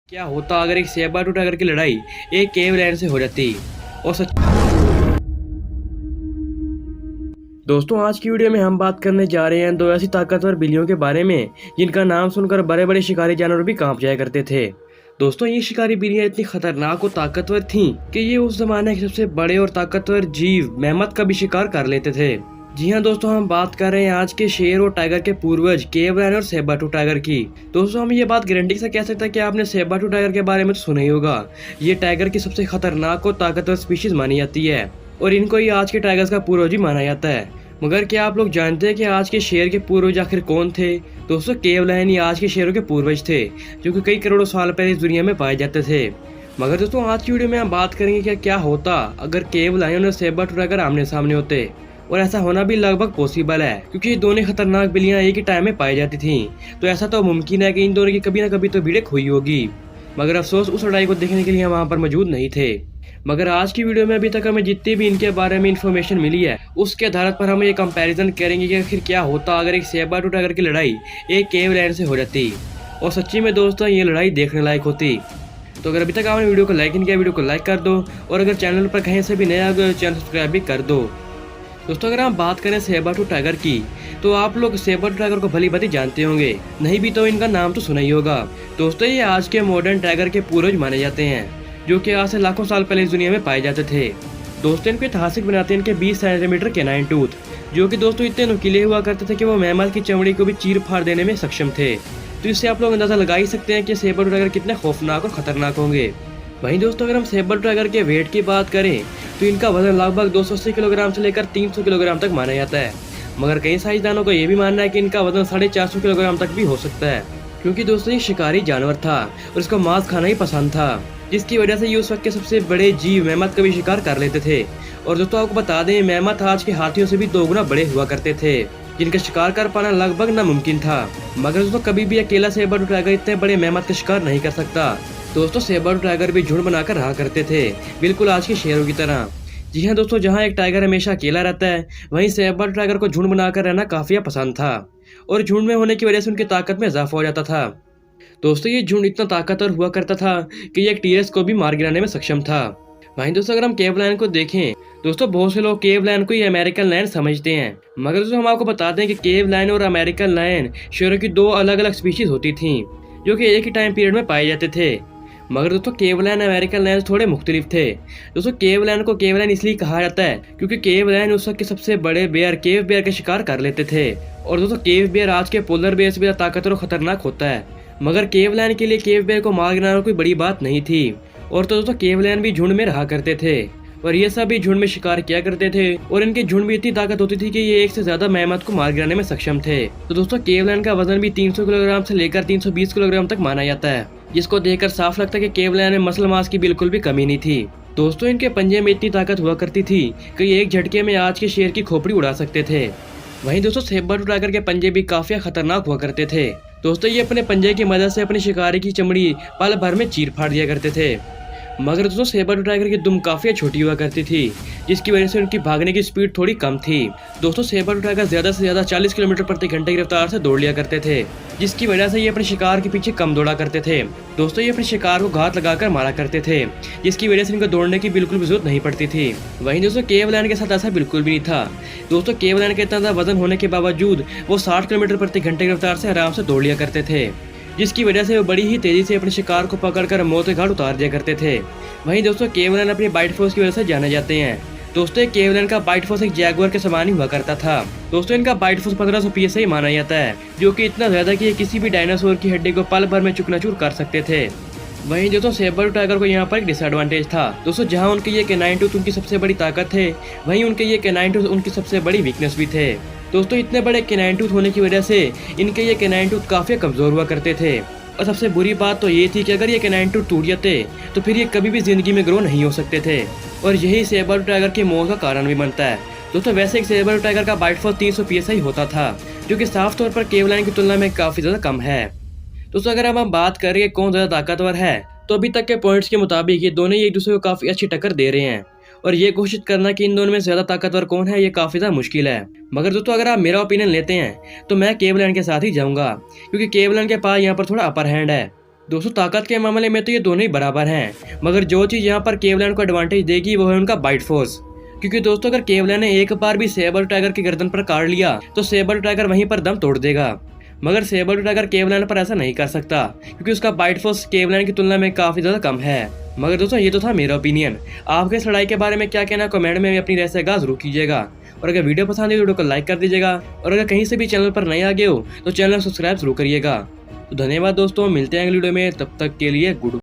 क्या होता अगर एक सेबर टाइगर की लड़ाई एक केव लाइन से हो जाती। और सच दोस्तों, आज की वीडियो में हम बात करने जा रहे हैं दो ऐसी ताकतवर बिल्लियों के बारे में जिनका नाम सुनकर बड़े बड़े शिकारी जानवर भी कांप जाया करते थे। दोस्तों, ये शिकारी बिल्लियां इतनी खतरनाक और ताकतवर थीं कि ये उस जमाने के सबसे बड़े और ताकतवर जीव मेमथ का भी शिकार कर लेते थे। जी हाँ दोस्तों, हम बात कर रहे हैं आज के शेर और टाइगर के पूर्वज केव लायन और सेबर टाइगर की। दोस्तों, हम ये बात गारंटी से कह सकते हैं कि आपने सेबर टाइगर के बारे में तो सुना ही होगा। ये टाइगर की सबसे खतरनाक और ताकतवर स्पीशीज मानी जाती है और इनको ही आज के टाइगर्स का पूर्वज भी माना जाता है। मगर क्या आप लोग जानते हैं कि आज के शेर के पूर्वज आखिर कौन थे? दोस्तों, केव लायन ही आज के शेरों के पूर्वज थे जो कि कई करोड़ों साल पहले इस दुनिया में पाए जाते थे। मगर दोस्तों, आज की वीडियो में हम बात करेंगे कि क्या होता अगर केव लायन और सेबर टाइगर आमने सामने होते। और ऐसा होना भी लगभग पॉसिबल है क्योंकि ये दोनों खतरनाक बिल्लियां एक ही टाइम में पाई जाती थीं। तो ऐसा तो मुमकिन है कि इन दोनों की कभी ना कभी तो भिड़ंत हुई होगी। मगर अफसोस, उस लड़ाई को देखने के लिए हम वहाँ पर मौजूद नहीं थे। मगर आज की वीडियो में अभी तक हमें जितनी भी इनके बारे में इंफॉर्मेशन मिली है उसके आधार पर हम ये कंपैरिजन करेंगे कि आखिर क्या होता अगर एक सेबर टाइगर की लड़ाई एक केव लायन से हो जाती। और सच्ची में दोस्तों, ये लड़ाई देखने लायक होती। तो अगर अभी तक आपने वीडियो को लाइक नहीं किया, वीडियो को लाइक कर दो और अगर चैनल पर कहीं से भी नया चैनल सब्सक्राइब भी कर दो। दोस्तों, अगर हम बात करें सेबर टाइगर की तो आप लोग सेबर टाइगर को भली भांति जानते होंगे, नहीं भी तो इनका नाम तो सुना ही होगा। दोस्तों, ये आज के मॉडर्न टाइगर के पूर्वज माने जाते हैं जो कि आज से लाखों साल पहले इस दुनिया में पाए जाते थे। दोस्तों, इनको ऐतिहासिक बनाते हैं इनके 20 सेंटीमीटर कैनाइन टूथ, जो कि दोस्तों इतने नुकीले हुआ करते थे कि वो मेमथ की चमड़ी को भी चीर फाड़ देने में सक्षम थे। तो इससे आप लोग अंदाजा लगा ही सकते हैं कि सेबर टाइगर कितने खौफनाक और खतरनाक होंगे। वहीं दोस्तों, अगर हम सेबर टाइगर के वेट की बात करें तो इनका वजन लगभग 280 किलोग्राम से लेकर 300 किलोग्राम तक माना जाता है। मगर कई साइंसदानों को यह भी मानना है कि इनका वजन 450 किलोग्राम तक भी हो सकता है, क्योंकि दोस्तों ये शिकारी जानवर था और इसको मांस खाना ही पसंद था, जिसकी वजह से ये उस वक्त के सबसे बड़े जीव मेमथ का भी शिकार कर लेते थे। और दोस्तों, आपको बता दें, मेमथ आज के हाथियों से भी 2 गुना बड़े हुआ करते थे, जिनका शिकार कर पाना लगभग नामुमकिन था। मगर दोस्तों, कभी भी अकेला सेबर टाइगर इतने बड़े मेमथ का शिकार नहीं कर सकता। दोस्तों, सेबर टाइगर भी झुंड बनाकर रहा करते थे, बिल्कुल आज के शेरों की तरह। जी हाँ दोस्तों, जहाँ एक टाइगर हमेशा अकेला रहता है वहीं सेबर टाइगर को झुंड बनाकर रहना काफी पसंद था और झुंड में होने की वजह से उनकी ताकत में इजाफा हो जाता था। दोस्तों, ये झुंड इतना ताकतवर हुआ करता था कि ये एक टीरेस को भी मार गिराने में सक्षम था। वहीं दोस्तों, अगर हम केव लायन को देखें, दोस्तों बहुत से लोग केव लायन को ही अमेरिकन लायन समझते हैं। मगर दोस्तों, हम आपको बताते हैं कि केव लायन और अमेरिकन लायन शेरों की 2 अलग अलग स्पीशीज होती थी जो कि एक ही टाइम पीरियड में पाए जाते थे। मगर दोस्तों, केव लायन अमेरिकन लायन थोड़े मुख्तलिफ थे। दोस्तों, केव लायन को केव लायन इसलिए कहा जाता है क्योंकि केव लायन उस वक्त के सबसे बड़े बेयर केव बेयर का शिकार कर लेते थे। और दोस्तों, केव बेयर आज के पोलर बेयर से भी ताकतवर और खतरनाक होता है। मगर केव लायन के लिए केव बेयर को मार गिराना कोई बड़ी बात नहीं थी। और तो दोस्तों, केव लायन भी झुंड में रहा करते थे और ये सब भी झुंड में शिकार किया करते थे और इनके झुंड में इतनी ताकत होती थी कि ये एक से ज्यादा मेमथ को मार गिराने में सक्षम थे। तो दोस्तों, केव लायन का वजन भी 300 किलोग्राम से लेकर 320 किलोग्राम तक माना जाता है, जिसको देखकर साफ लगता है कि केव लायन में मसल मास की बिल्कुल भी कमी नहीं थी। दोस्तों, इनके पंजे में इतनी ताकत हुआ करती थी कि ये एक झटके में आज के शेर की खोपड़ी उड़ा सकते थे। वहीं दोस्तों, सेबर टाइगर के पंजे भी काफी खतरनाक हुआ करते थे। दोस्तों, ये अपने पंजे की मदद से अपने शिकारी की चमड़ी पल भर में चीर फाड़ दिया करते थे। मगर दोस्तों, सेबर टाइगर की दुम काफी छोटी हुआ करती थी, जिसकी वजह से उनकी भागने की स्पीड थोड़ी कम थी। दोस्तों, सेबर टाइगर ज्यादा से ज्यादा 40 किलोमीटर प्रति घंटे की रफ्तार से दौड़ लिया करते थे, जिसकी वजह से ये अपने शिकार के पीछे कम दौड़ा करते थे। दोस्तों, ये अपने शिकार को घात लगाकर मारा करते थे, जिसकी वजह से इनको दौड़ने की बिल्कुल भी जरूरत नहीं पड़ती थी। वहीं दोस्तों, केव लायन के साथ ऐसा बिल्कुल भी नहीं था। दोस्तों, केव लायन के इतना ज्यादा वजन होने के बावजूद वो 60 किलोमीटर प्रति घंटे की रफ्तार से आराम से दौड़ लिया करते थे, जिसकी वजह से वो बड़ी ही तेजी से अपने शिकार को पकड़कर मौत के घाट उतार दिया करते थे। वहीं दोस्तों, केव लायन अपनी बाइट फोर्स की वजह से जाने जाते हैं। दोस्तों, केव लायन का बाइट फोर्स एक जैगुआर के समान ही हुआ करता था। दोस्तों, इनका बाइट फोर्स 1500 PSI माना जाता है, जो कि इतना ज्यादा कि ये किसी भी डायनासोर की हड्डी को पल भर में चूकनाचूर कर सकते थे। वहीं दोस्तों, सेबर टाइगर को यहाँ पर एक डिसएडवांटेज था। दोस्तों, जहाँ उनके ये कैनाइन टूथ उनकी सबसे बड़ी ताकत थे, वहीं उनके ये कैनाइन टूथ उनकी सबसे बड़ी वीकनेस भी थे। दोस्तों, इतने बड़े कैनाइन टूथ होने की वजह से इनके ये कैनाइन टूथ काफी कमजोर हुआ करते थे। और सबसे बुरी बात तो ये थी कि अगर ये कैनाइन टूथ टूट जाते तो फिर ये कभी भी जिंदगी में ग्रो नहीं हो सकते थे और यही सेबर टाइगर की मौत का कारण भी बनता है। दोस्तों, वैसे एक सेबर टाइगर का बाइट फोर्स 300 PSI होता था, जो कि साफ तौर पर केव लायन की तुलना में काफी ज्यादा कम है। दोस्तों, अगर हम बात करें कौन ज्यादा ताकतवर है तो अभी तक के पॉइंट्स के मुताबिक ये दोनों एक दूसरे को काफी अच्छी टक्कर दे रहे हैं और ये घोषित करना कि इन दोनों में ज्यादा ताकतवर कौन है ये काफी ज्यादा मुश्किल है। मगर दोस्तों, अगर आप मेरा ओपिनियन लेते हैं तो मैं केव लायन के साथ ही जाऊंगा, क्योंकि केव लायन के पास यहाँ पर थोड़ा अपर हैंड है। दोस्तों ताकत के मामले में तो ये दोनों ही बराबर हैं, मगर जो चीज़ यहाँ पर केवलान को एडवांटेज देगी वो है उनका बाइट फोर्स। क्योंकि दोस्तों अगर केवलान ने एक बार भी सेबर टाइगर की गर्दन पर काट लिया तो सेबर टाइगर वहीं पर दम तोड़ देगा। मगर सेबर टाइगर केवलान पर ऐसा नहीं कर सकता क्योंकि उसका बाइट फोर्स केवलान की तुलना में काफी ज्यादा कम है। मगर दोस्तों ये तो था मेरा ओपिनियन, आपके इस लड़ाई के बारे में क्या कहना कमेंट में अपनी राय से आगाह जरूर कीजिएगा। और अगर वीडियो पसंद है वीडियो को लाइक कर दीजिएगा, और अगर कहीं से भी चैनल पर नए आ गए हो तो चैनल सब्सक्राइब जरूर करिएगा। तो धन्यवाद दोस्तों, मिलते हैं अगली वीडियो में, तब तक के लिए गुड।